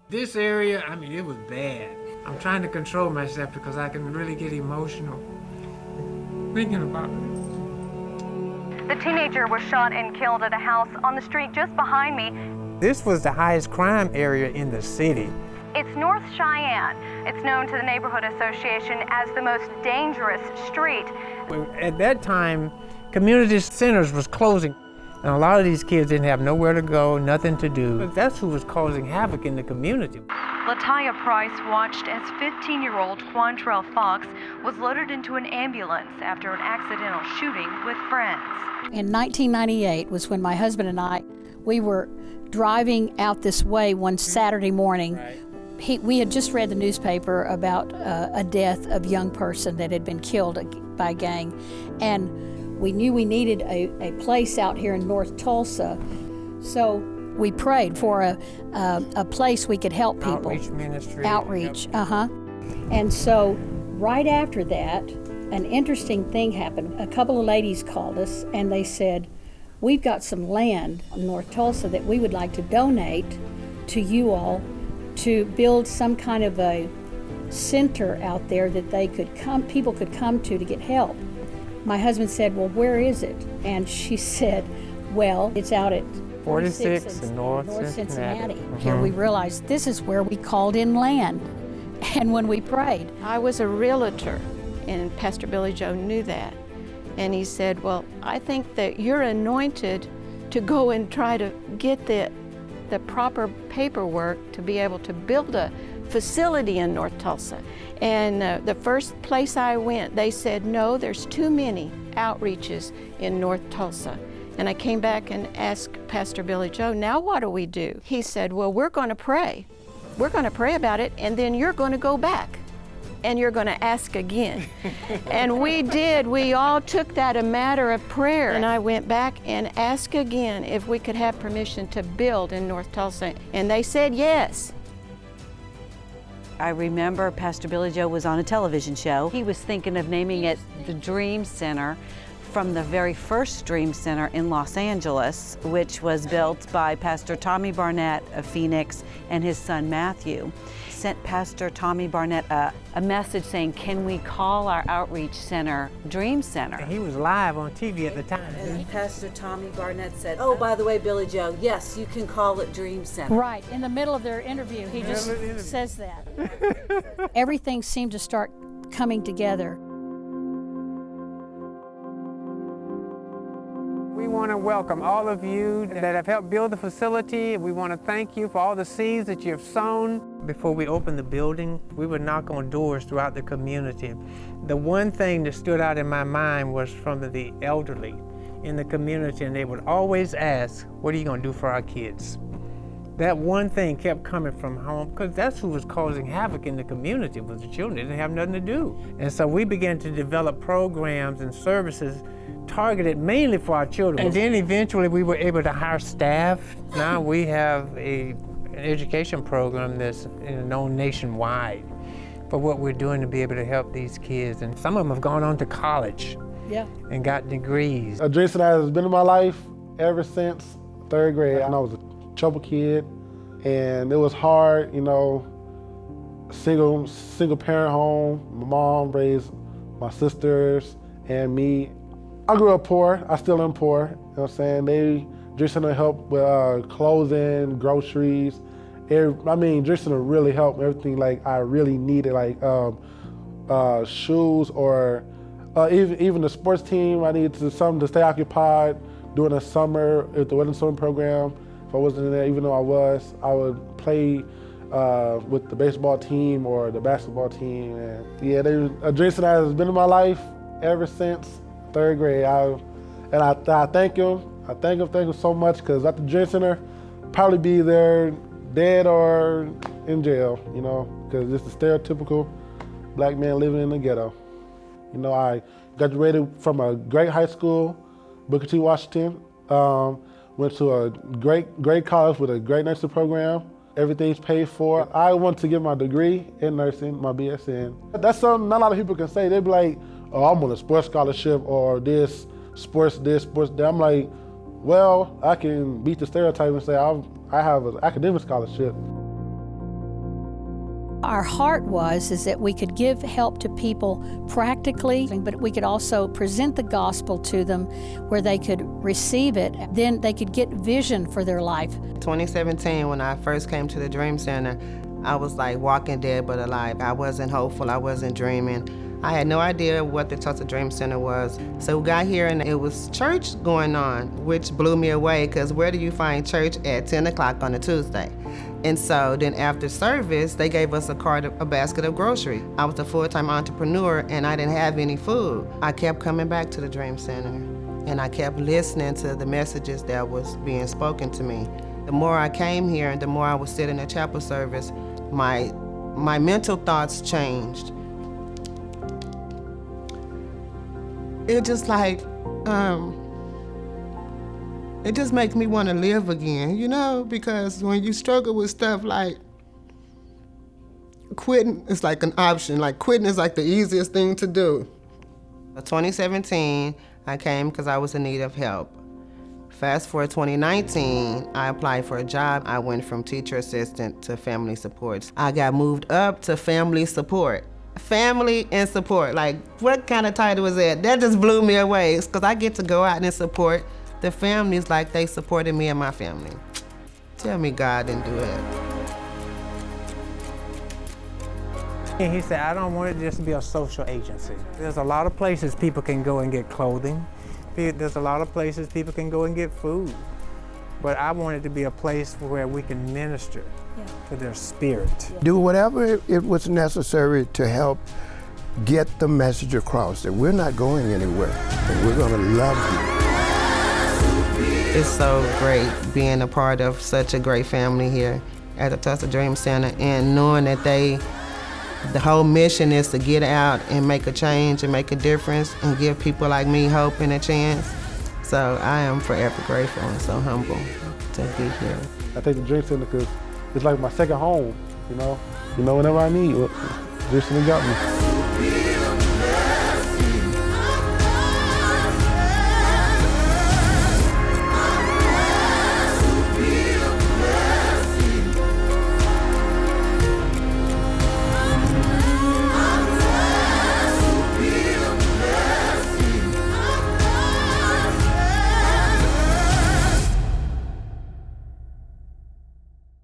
This area, I mean, it was bad. I'm trying to control myself because I can really get emotional thinking about it. The teenager was shot and killed at a house on the street just behind me. This was the highest crime area in the city. It's North Cheyenne. It's known to the neighborhood association as the most dangerous street. At that time, community centers was closing, and a lot of these kids didn't have nowhere to go, nothing to do. But that's who was causing havoc in the community. Lataya Price watched as 15-year-old Quantrell Fox was loaded into an ambulance after an accidental shooting with friends. In 1998 was when my husband and I, we were driving out this way one Saturday morning. Right. We had just read the newspaper about a death of a young person that had been killed by a gang, and we knew we needed a place out here in North Tulsa, so we prayed for a place we could help people. Outreach ministry. Outreach, And so right after that, an interesting thing happened. A couple of ladies called us and they said, we've got some land in North Tulsa that we would like to donate to you all to build some kind of a center out there that people could come to get help. My husband said, well, where is it? And she said, well, it's out at 46 in North Cincinnati. Here we realized this is where we called in land. And when we prayed. I was a realtor, and Pastor Billy Joe knew that. And he said, well, I think that you're anointed to go and try to get the proper paperwork to be able to build a facility in North Tulsa. And the first place I went, they said, no, there's too many outreaches in North Tulsa. And I came back and asked Pastor Billy Joe, now what do we do? He said, well, we're going to pray. We're going to pray about it, and then you're going to go back and you're going to ask again. And we did. We all took that a matter of prayer. And I went back and asked again if we could have permission to build in North Tulsa. And they said yes. I remember Pastor Billy Joe was on a television show. He was thinking of naming it the Dream Center from the very first Dream Center in Los Angeles, which was built by Pastor Tommy Barnett of Phoenix and his son Matthew. Sent Pastor Tommy Barnett a message saying, can we call our outreach center Dream Center? And he was live on TV at the time. And Pastor Tommy Barnett said, oh, by the way, Billy Joe, yes, you can call it Dream Center. Right, in the middle of their interview, he just says that. Everything seemed to start coming together. We want to welcome all of you that have helped build the facility. We want to thank you for all the seeds that you have sown. Before we opened the building, we would knock on doors throughout the community. The one thing that stood out in my mind was from the elderly in the community, and they would always ask, what are you going to do for our kids? That one thing kept coming from home, because that's who was causing havoc in the community, was the children. They didn't have nothing to do. And so we began to develop programs and services targeted mainly for our children. And then eventually we were able to hire staff. Now we have an education program that's known nationwide for what we're doing to be able to help these kids. And some of them have gone on to college and got degrees. Jason has been in my life ever since third grade. I was a trouble kid, and it was hard, single parent home. My mom raised my sisters and me. I grew up poor. I still am poor. You know what I'm saying? Jason helped with clothing, groceries. Jason really helped everything like I really needed, like shoes or even the sports team. I needed something to stay occupied during the summer if there wasn't a summer program. If I wasn't in there, even though I would play with the baseball team or the basketball team. And yeah, Jason has been in my life ever since third grade. I thank him. I thank him so much, because at the Dream Center, probably be there dead or in jail, because it's the stereotypical black man living in the ghetto. I graduated from a great high school, Booker T. Washington. Went to a great college with a great nursing program. Everything's paid for. I want to get my degree in nursing, my BSN. That's something not a lot of people can say. They'd be like, oh, I'm on a sports scholarship or this, sports that. I'm like, well, I can beat the stereotype and say I have an academic scholarship. Our heart is that we could give help to people practically, but we could also present the gospel to them where they could receive it. Then they could get vision for their life. 2017, when I first came to the Dream Center, I was like walking dead but alive. I wasn't hopeful, I wasn't dreaming. I had no idea what the Tulsa Dream Center was. So we got here and it was church going on, which blew me away, because where do you find church at 10 o'clock on a Tuesday? And so then after service, they gave us a basket of groceries. I was a full-time entrepreneur and I didn't have any food. I kept coming back to the Dream Center and I kept listening to the messages that was being spoken to me. The more I came here and the more I would sit in the chapel service, my mental thoughts changed. It just like, it just makes me want to live again, you know, because when you struggle with stuff like quitting, it's like an option. Like quitting is like the easiest thing to do. In 2017, I came because I was in need of help. Fast forward 2019, I applied for a job. I went from teacher assistant to family support. I got moved up to family support. Family and support, like what kind of title is that? That just blew me away, because I get to go out and support the families like they supported me and my family. Tell me God didn't do it. And he said, I don't want it just to be a social agency. There's a lot of places people can go and get clothing. There's a lot of places people can go and get food. But I want it to be a place where we can minister to their spirit. Do whatever it was necessary to help get the message across that we're not going anywhere, and we're going to love you. It's so great being a part of such a great family here at the Tulsa Dream Center, and knowing that the whole mission is to get out and make a change and make a difference and give people like me hope and a chance. So I am forever grateful and so humble to be here. I think the Dream Center, because it's like my second home, you know. Whenever I need, Dream Center got me.